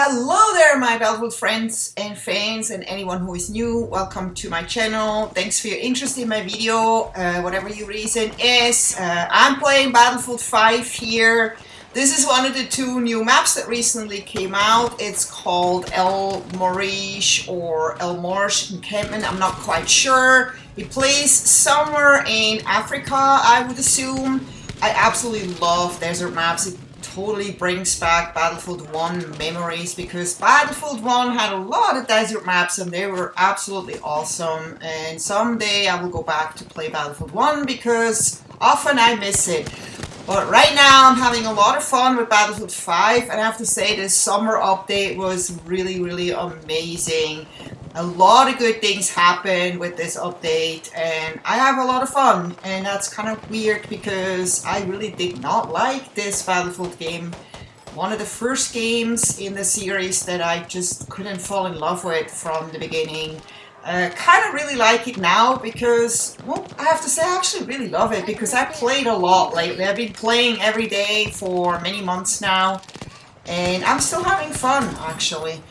Hello there, my Battlefield friends and fans and anyone who is new. Welcome to my channel. Thanks for your interest in my video, whatever your reason is. I'm playing Battlefield 5 here. This is one of the two new maps that recently came out. It's called Marj or Marj Encampment. I'm not quite sure. It plays somewhere in Africa, I would assume. I absolutely love desert maps. It totally brings back Battlefield 1 memories because Battlefield 1 had a lot of desert maps and they were absolutely awesome. And someday I will go back to play Battlefield 1 because often I miss it. But right now I'm having a lot of fun with Battlefield 5, and I have to say this summer update was really amazing. A lot of good things happened with this update and I have a lot of fun, and that's kind of weird because I really did not like this Battlefield game. One of the first games in the series that I just couldn't fall in love with from the beginning. Kind of really like it now because, well, I have to say I actually really love it because I played a lot lately. I've been playing every day for many months now and I'm still having fun actually.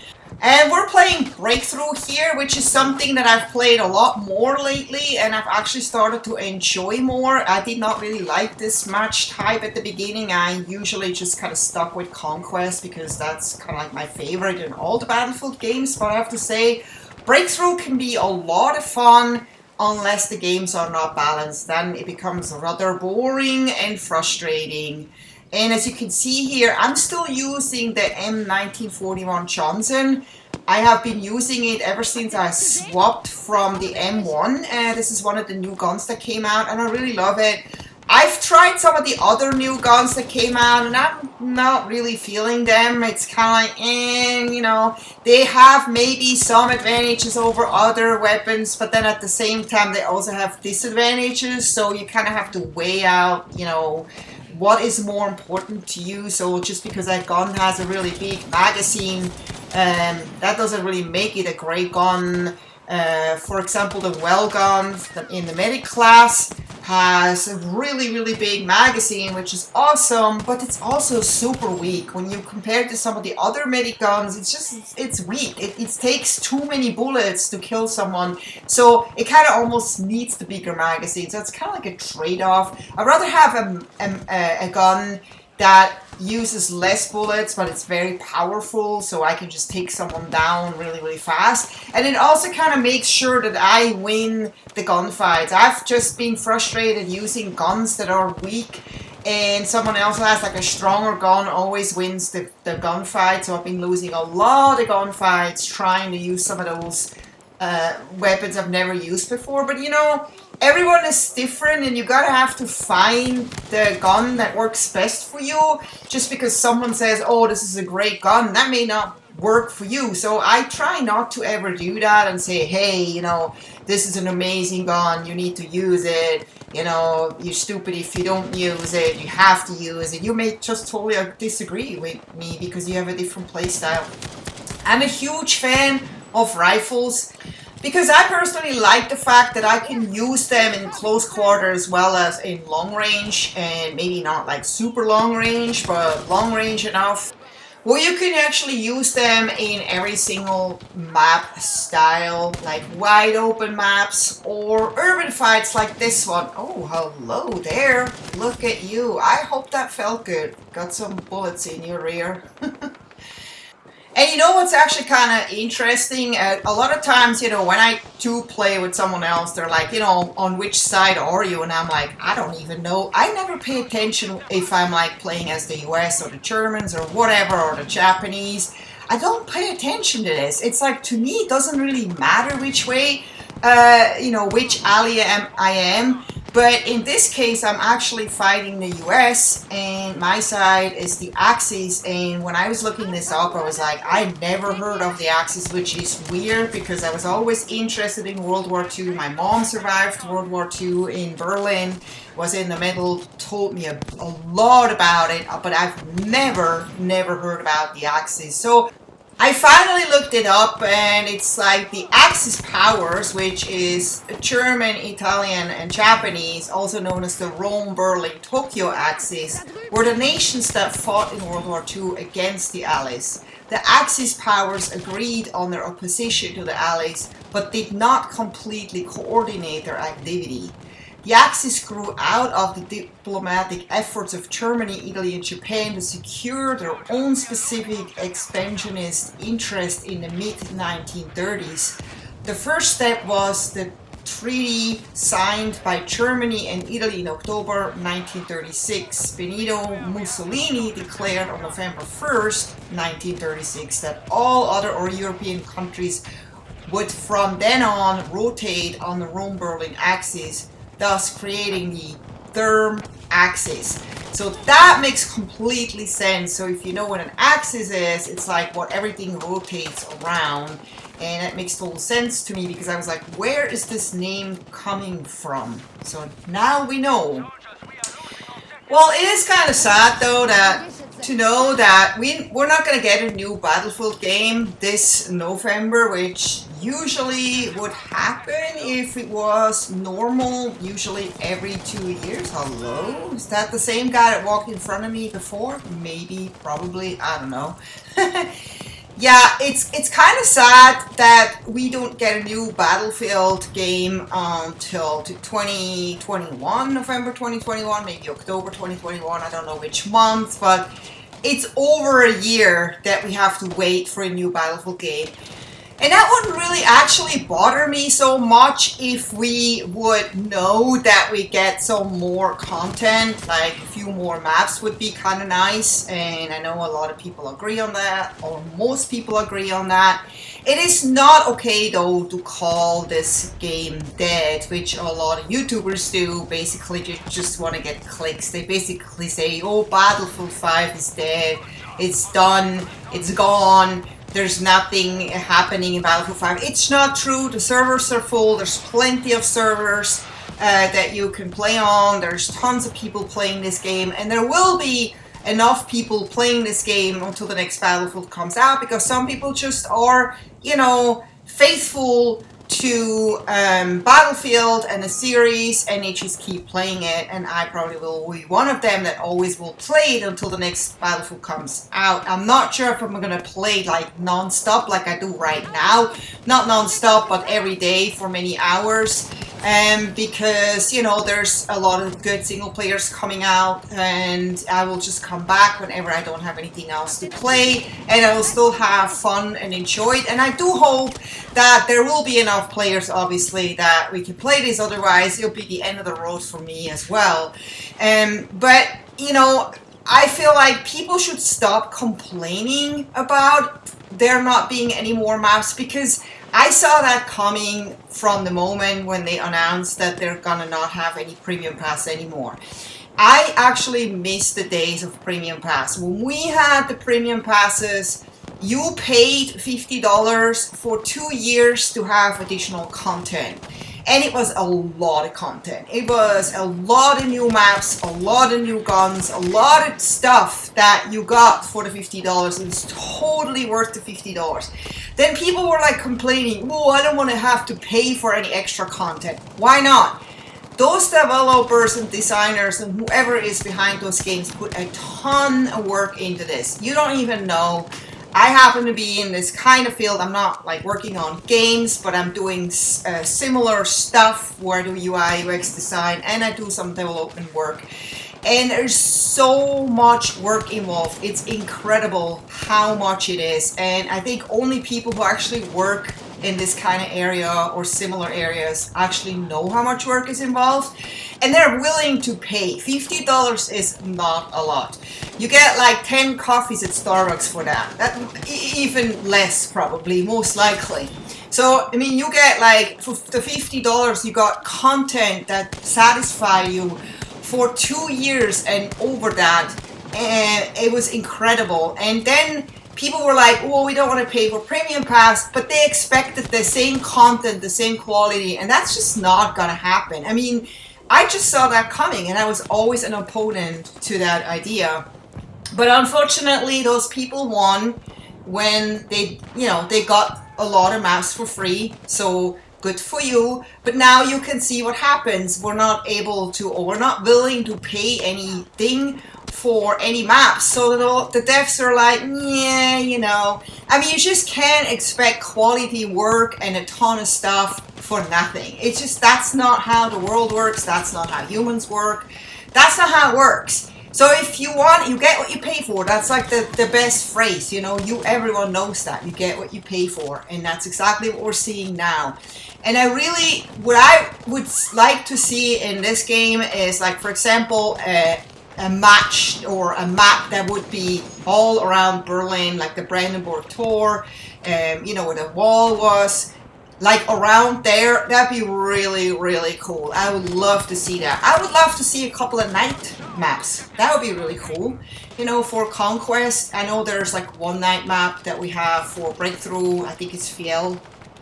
And we're playing Breakthrough here, which is something that I've played a lot more lately and I've actually started to enjoy more. I did not really like this match type at the beginning. I usually just kind of stuck with Conquest because that's kind of like my favorite in all the Battlefield games. But I have to say, Breakthrough can be a lot of fun unless the games are not balanced. Then it becomes rather boring and frustrating. And as you can see here, I'm still using the M1941 Johnson. I have been using it ever since I swapped from the M1. This is one of the new guns that came out and I really love it. I've tried some of the other new guns that came out and I'm not really feeling them. It's kind of like, you know, they have maybe some advantages over other weapons, but then at the same time they also have disadvantages. So you kind of have to weigh out, you know, what is more important to you. So just because that gun has a really big magazine, that doesn't really make it a great gun. For example, the well gun in the medic class has a really big magazine, which is awesome, but it's also super weak. When you compare it to some of the other medic guns, it's weak. It takes too many bullets to kill someone, so it kind of almost needs the bigger magazine. So it's kind of like a trade-off. I'd rather have a gun that uses less bullets, but it's very powerful, so I can just take someone down really fast. And it also kind of makes sure that I win the gunfights. I've just been frustrated using guns that are weak, and someone else has like a stronger gun always wins the gunfight. So I've been losing a lot of gunfights trying to use some of those weapons I've never used before. But you know, everyone is different and you gotta have to find the gun that works best for you. Just because someone says, oh, this is a great gun, that may not work for you. So I try not to ever do that and say, hey, you know, this is an amazing gun, you need to use it. You know, you're stupid if you don't use it, you have to use it. You may just totally disagree with me because you have a different playstyle. I'm a huge fan of rifles because I personally like the fact that I can use them in close quarters as well as in long range, and maybe not like super long range, but long range enough where you can actually use them in every single map style, like wide open maps or urban fights like this one. Oh, hello there. Look at you. I hope that felt good. Got some bullets in your rear. And you know what's actually kind of interesting? A lot of times, you know, when I do play with someone else, they're like, you know, on which side are you? And I'm like, I don't even know. I never pay attention if I'm like playing as the US or the Germans or whatever, or the Japanese. I don't pay attention to this. It's like, to me, it doesn't really matter which way, you know, which ally I am. But in this case, I'm actually fighting the US, and my side is the Axis. And when I was looking this up, I was like, I never heard of the Axis, which is weird because I was always interested in World War II. My mom survived World War II in Berlin, was in the middle, told me a lot about it, but I've never heard about the Axis. So I finally looked it up, and it's like the Axis powers, which is German, Italian, and Japanese, also known as the Rome, Berlin, Tokyo Axis, were the nations that fought in World War II against the Allies. The Axis powers agreed on their opposition to the Allies, but did not completely coordinate their activity. The Axis grew out of the diplomatic efforts of Germany, Italy, and Japan to secure their own specific expansionist interest in the mid-1930s. The first step was the treaty signed by Germany and Italy in October 1936. Benito Mussolini declared on November 1st, 1936, that all other European countries would from then on rotate on the Rome-Berlin axis, thus creating the therm axis. So that makes completely sense. So if you know what an axis is, it's like what everything rotates around. And it makes total sense to me because I was like, where is this name coming from? So now we know. Well, it is kind of sad though to know that we're not going to get a new Battlefield game this November, which usually would happen if it was normal, usually every 2 years. Hello? Is that the same guy that walked in front of me before? Maybe, probably, I don't know. Yeah, it's kind of sad that we don't get a new Battlefield game until 2021, November 2021, maybe October 2021, I don't know which month, but it's over a year that we have to wait for a new Battlefield game. And that wouldn't really actually bother me so much if we would know that we get some more content, like a few more maps would be kind of nice, and I know a lot of people agree on that, or most people agree on that. It is not okay though to call this game dead, which a lot of YouTubers do. Basically just want to get clicks. They basically say, oh, Battlefield 5 is dead, it's done, it's gone. There's nothing happening in Battlefield 5. It's not true. The servers are full. There's plenty of servers that you can play on. There's tons of people playing this game. And there will be enough people playing this game until the next Battlefield comes out. Because some people just are, you know, faithful to Battlefield and the series, and they just keep playing it, and I probably will be one of them that always will play it until the next Battlefield comes out. I'm not sure if I'm gonna play like non-stop like I do right now, not non-stop but every day for many hours, because you know there's a lot of good single players coming out, and I will just come back whenever I don't have anything else to play, and I will still have fun and enjoy it. And I do hope that there will be enough players, obviously, that we can play this, otherwise it'll be the end of the road for me as well. But you know, I feel like people should stop complaining about there not being any more maps, because I saw that coming from the moment when they announced that they're gonna not have any premium pass anymore. I actually miss the days of premium pass. When we had the premium passes, you paid $50 for 2 years to have additional content. And it was a lot of content. It was a lot of new maps, a lot of new guns, a lot of stuff that you got for the $50. It was totally worth the $50. Then people were like complaining, oh, I don't want to have to pay for any extra content. Why not? Those developers and designers and whoever is behind those games put a ton of work into this. You don't even know. I happen to be in this kind of field. I'm not like working on games, but I'm doing similar stuff where I do UI, UX design, and I do some development work. And there's so much work involved. It's incredible how much it is. And I think only people who actually work in this kind of area or similar areas actually know how much work is involved. And they're willing to pay. $50 is not a lot. You get like 10 coffees at Starbucks for that. Even less probably, most likely. So, I mean, you get like, for the $50, you got content that satisfy you for 2 years and over that. And it was incredible. And then people were like, oh, we don't want to pay for premium pass, but they expected the same content, the same quality, and that's just not gonna happen. I mean, I just saw that coming, and I was always an opponent to that idea. But unfortunately, those people won, when they, you know, they got a lot of maps for free, so good for you. But now you can see what happens. We're not able to, or we're not willing to pay anything for any maps. So the devs are like, yeah, you know, I mean, you just can't expect quality work and a ton of stuff for nothing. It's just, that's not how the world works. That's not how humans work. That's not how it works. So if you want, you get what you pay for. That's like the best phrase, you know, everyone knows that. You get what you pay for. And that's exactly what we're seeing now. And I really, what I would like to see in this game is, like, for example, a match or a map that would be all around Berlin, like the Brandenburg Tor, you know, where the wall was. Like around there, that'd be really, really cool. I would love to see that. I would love to see a couple of night maps. That would be really cool. You know, for Conquest, I know there's like one night map that we have for Breakthrough. I think it's Fiel,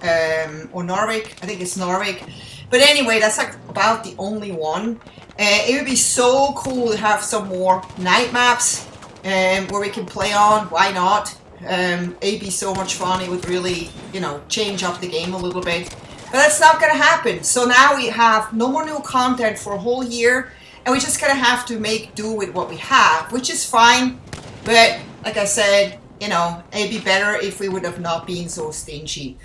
or Narvik. I think it's Narvik. But anyway, that's like about the only one. It would be so cool to have some more night maps where we can play on. Why not? It'd be so much fun. It would really, you know, change up the game a little bit. But that's not gonna happen. So now we have no more new content for a whole year, and we just gonna have to make do with what we have, which is fine. But like I said, you know, it'd be better if we would have not been so stingy.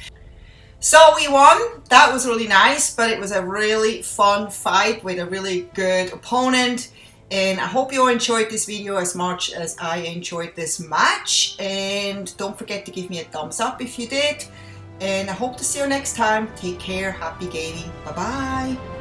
So we won. That was really nice, but it was a really fun fight with a really good opponent. And I hope you enjoyed this video as much as I enjoyed this match. And don't forget to give me a thumbs up if you did. And I hope to see you next time. Take care. Happy gaming. Bye-bye.